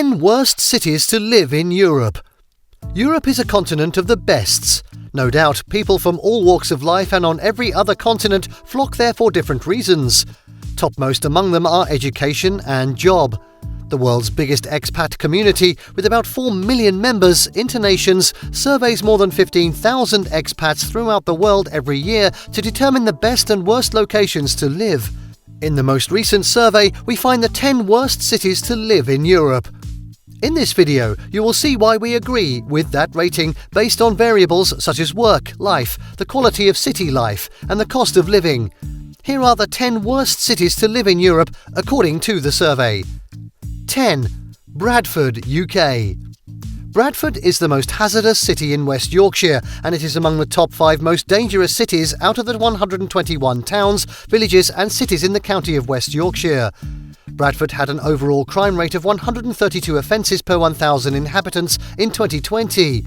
10 worst cities to live in Europe. Europe is a continent of the bests. No doubt, people from all walks of life and on every other continent flock there for different reasons. Topmost among them are education and job. The world's biggest expat community, with about 4 million members, InterNations surveys more than 15,000 expats throughout the world every year to determine the best and worst locations to live. In the most recent survey, we find the 10 worst cities to live in Europe. In this video, you will see why we agree with that rating based on variables such as work, life, the quality of city life, and the cost of living. Here are the 10 worst cities to live in Europe according to the survey. 10. Bradford, UK. Bradford is the most hazardous city in West Yorkshire, and it is among the top 5 most dangerous cities out of the 121 towns, villages and cities in the county of West Yorkshire. Bradford had an overall crime rate of 132 offences per 1,000 inhabitants in 2020.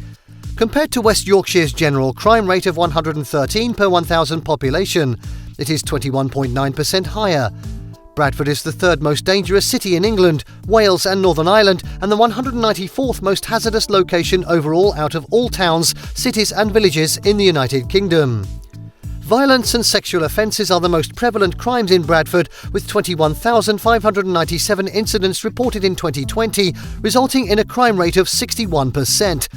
Compared to West Yorkshire's general crime rate of 113 per 1,000 population, it is 21.9% higher. Bradford is the 3rd most dangerous city in England, Wales and Northern Ireland, and the 194th most hazardous location overall out of all towns, cities and villages in the United Kingdom. Violence and sexual offences are the most prevalent crimes in Bradford, with 21,597 incidents reported in 2020, resulting in a crime rate of 61%.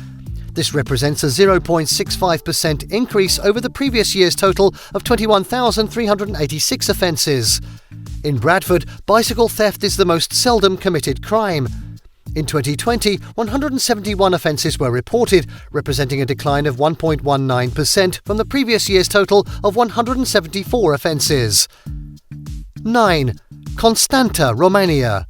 This represents a 0.65% increase over the previous year's total of 21,386 offences. In Bradford, bicycle theft is the most seldom committed crime. In 2020, 171 offences were reported, representing a decline of 1.19% from the previous year's total of 174 offences. 9. Constanta, Romania.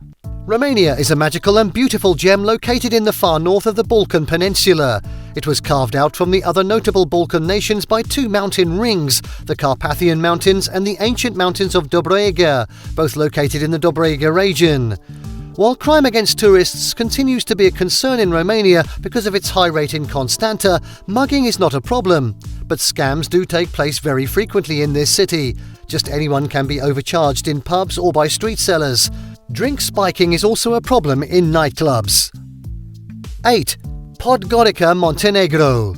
Romania is a magical and beautiful gem located in the far north of the Balkan Peninsula. It was carved out from the other notable Balkan nations by 2 mountain rings, the Carpathian Mountains and the ancient mountains of Dobrega, both located in the Dobrega region. While crime against tourists continues to be a concern in Romania because of its high rate in Constanta, mugging is not a problem. But scams do take place very frequently in this city. Just anyone can be overcharged in pubs or by street sellers. Drink spiking is also a problem in nightclubs. 8. Podgorica, Montenegro.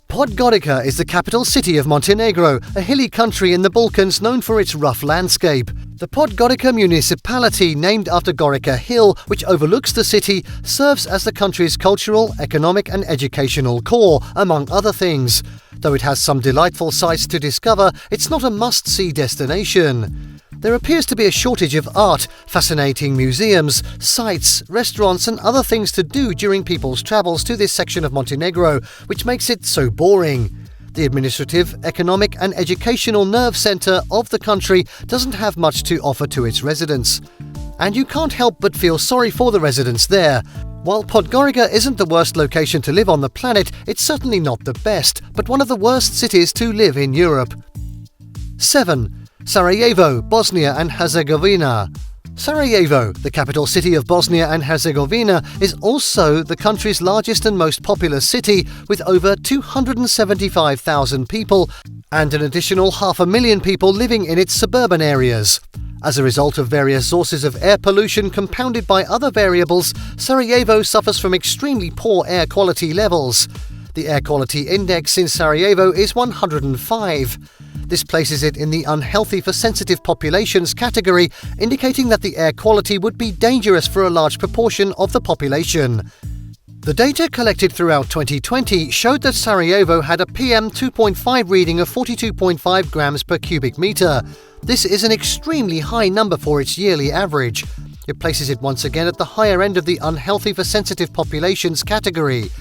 Podgorica is the capital city of Montenegro, a hilly country in the Balkans known for its rough landscape. The Podgorica municipality, named after Gorica Hill, which overlooks the city, serves as the country's cultural, economic and educational core, among other things. Though it has some delightful sights to discover, it's not a must-see destination. There appears to be a shortage of art, fascinating museums, sites, restaurants and other things to do during people's travels to this section of Montenegro, which makes it so boring. The administrative, economic and educational nerve centre of the country doesn't have much to offer to its residents. And you can't help but feel sorry for the residents there. While Podgorica isn't the worst location to live on the planet, it's certainly not the best, but one of the worst cities to live in Europe. 7. Sarajevo, Bosnia and Herzegovina. Sarajevo, the capital city of Bosnia and Herzegovina, is also the country's largest and most populous city, with over 275,000 people and an additional 500,000 people living in its suburban areas. As a result of various sources of air pollution compounded by other variables, Sarajevo suffers from extremely poor air quality levels. The air quality index in Sarajevo is 105. This places it in the unhealthy for sensitive populations category, indicating that the air quality would be dangerous for a large proportion of the population. The data collected throughout 2020 showed that Sarajevo had a PM 2.5 reading of 42.5 grams per cubic metre. This is an extremely high number for its yearly average. It places it once again at the higher end of the unhealthy for sensitive populations category.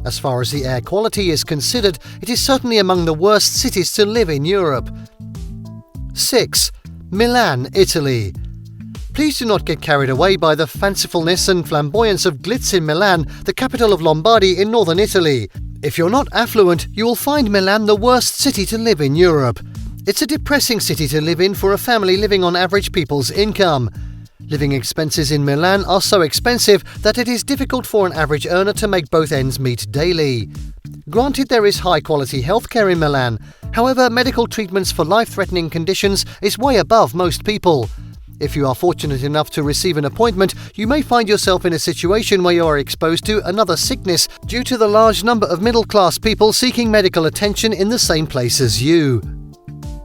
As far as the air quality is considered, it is certainly among the worst cities to live in Europe. 6. Milan, Italy. Please do not get carried away by the fancifulness and flamboyance of glitz in Milan, the capital of Lombardy in northern Italy. If you're not affluent, you will find Milan the worst city to live in Europe. It's a depressing city to live in for a family living on average people's income. Living expenses in Milan are so expensive that it is difficult for an average earner to make both ends meet daily. Granted, there is high-quality healthcare in Milan. However, medical treatments for life-threatening conditions is way above most people. If you are fortunate enough to receive an appointment, you may find yourself in a situation where you are exposed to another sickness due to the large number of middle-class people seeking medical attention in the same place as you.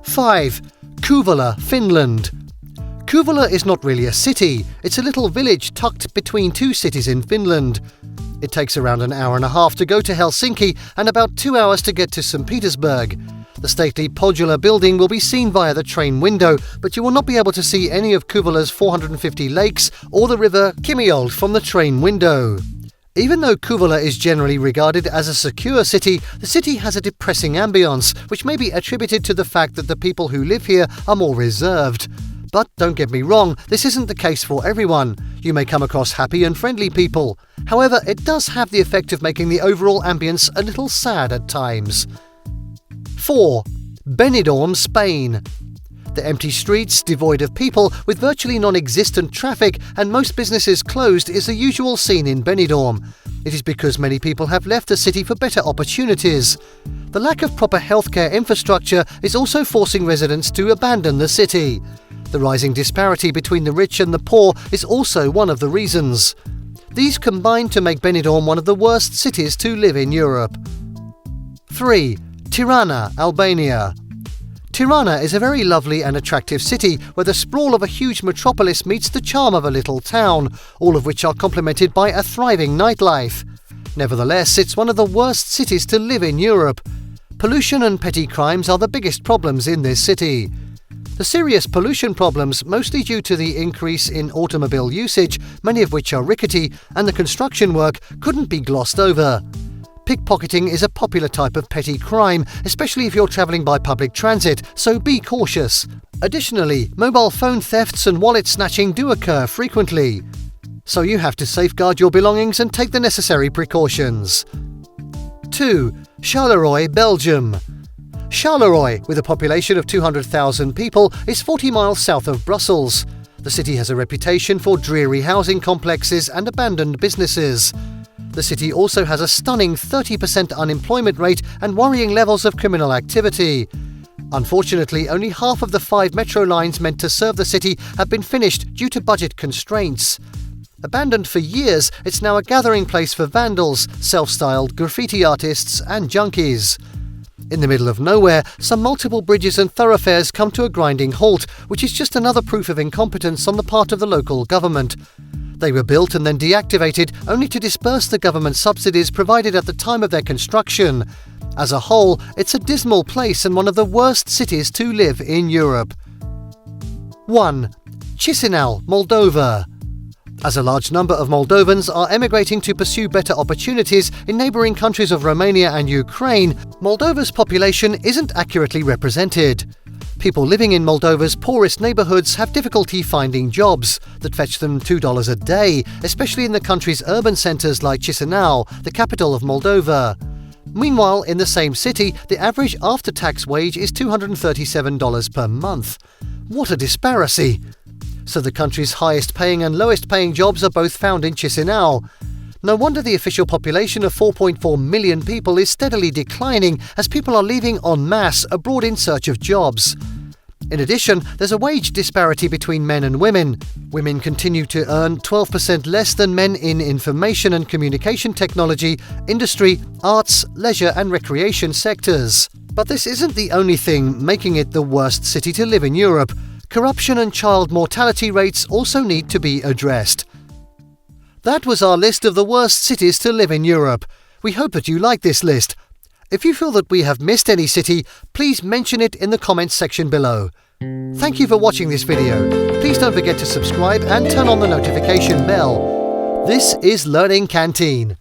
5. Kouvola, Finland. Kouvola is not really a city, it's a little village tucked between two cities in Finland. It takes around an hour and a half to go to Helsinki and about 2 hours to get to St. Petersburg. The stately Podgorica building will be seen via the train window, but you will not be able to see any of Kouvola's 450 lakes or the river Chisinau from the train window. Even though Kouvola is generally regarded as a secure city, the city has a depressing ambience, which may be attributed to the fact that the people who live here are more reserved. But don't get me wrong, this isn't the case for everyone. You may come across happy and friendly people. However, it does have the effect of making the overall ambience a little sad at times. 4. Benidorm, Spain. The empty streets, devoid of people, with virtually non-existent traffic and most businesses closed is the usual scene in Benidorm. It is because many people have left the city for better opportunities. The lack of proper healthcare infrastructure is also forcing residents to abandon the city. The rising disparity between the rich and the poor is also one of the reasons. These combine to make Benidorm one of the worst cities to live in Europe. 3. Tirana, Albania. Tirana is a very lovely and attractive city where the sprawl of a huge metropolis meets the charm of a little town, all of which are complemented by a thriving nightlife. Nevertheless, it's one of the worst cities to live in Europe. Pollution and petty crimes are the biggest problems in this city. The serious pollution problems, mostly due to the increase in automobile usage, many of which are rickety, and the construction work, couldn't be glossed over. Pickpocketing is a popular type of petty crime, especially if you're travelling by public transit, so be cautious. Additionally, mobile phone thefts and wallet snatching do occur frequently. So you have to safeguard your belongings and take the necessary precautions. 2. Charleroi, Belgium. Charleroi, with a population of 200,000 people, is 40 miles south of Brussels. The city has a reputation for dreary housing complexes and abandoned businesses. The city also has a stunning 30% unemployment rate and worrying levels of criminal activity. Unfortunately, only half of the 5 metro lines meant to serve the city have been finished due to budget constraints. Abandoned for years, it's now a gathering place for vandals, self-styled graffiti artists and junkies. In the middle of nowhere, some multiple bridges and thoroughfares come to a grinding halt, which is just another proof of incompetence on the part of the local government. They were built and then deactivated only to disperse the government subsidies provided at the time of their construction. As a whole, it's a dismal place and one of the worst cities to live in Europe. 1. Chisinau, Moldova. As a large number of Moldovans are emigrating to pursue better opportunities in neighbouring countries of Romania and Ukraine, Moldova's population isn't accurately represented. People living in Moldova's poorest neighbourhoods have difficulty finding jobs that fetch them $2 a day, especially in the country's urban centres like Chisinau, the capital of Moldova. Meanwhile, in the same city, the average after-tax wage is $237 per month. What a disparity! So the country's highest-paying and lowest-paying jobs are both found in Chisinau. No wonder the official population of 4.4 million people is steadily declining as people are leaving en masse abroad in search of jobs. In addition, there's a wage disparity between men and women. Women continue to earn 12% less than men in information and communication technology, industry, arts, leisure and recreation sectors. But this isn't the only thing making it the worst city to live in Europe. Corruption and child mortality rates also need to be addressed. That was our list of the worst cities to live in Europe. We hope that you like this list. If you feel that we have missed any city, please mention it in the comments section below. Thank you for watching this video. Please don't forget to subscribe and turn on the notification bell. This is Learning Canteen.